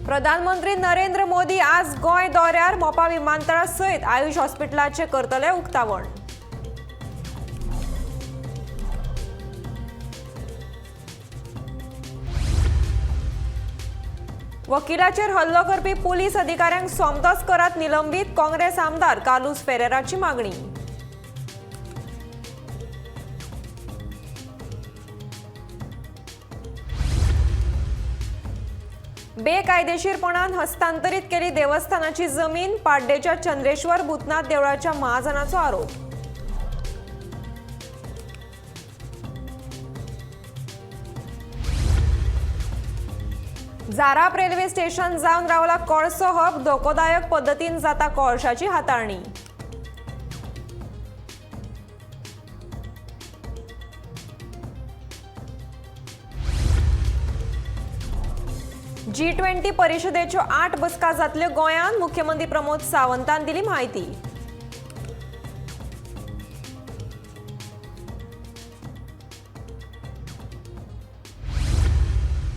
प्रधानमंत्री नरेंद्र मोदी आज गोय दौऱ्यार मोपा विमानतळा सयत आयुष हॉस्पिटलाचे करतले उक्तावण। वकिलाचेर हल्लो करपी पुलीस अधिकाऱ्यांक सोमतोच करात निलंबित, काँग्रेस आमदार कार्लोस फेरेराची मागणी। बेकायदेशीरपणान हस्तांतरीत केली देवस्थानाची जमीन, पाड्डेच्या चंद्रेश्वर भूतनाथ देवळाच्या महाजनाचो आरोप। जाराप रेल्वे स्टेशन जावन रावला कोळसो हब, धोकोदायक पद्दतीन जाता कोळशाची हाताळणी। G20 परिषदेच्यो 8 बसका जातल्यो गोंयांत, मुख्यमंत्री प्रमोद सावंतान दिली माहिती।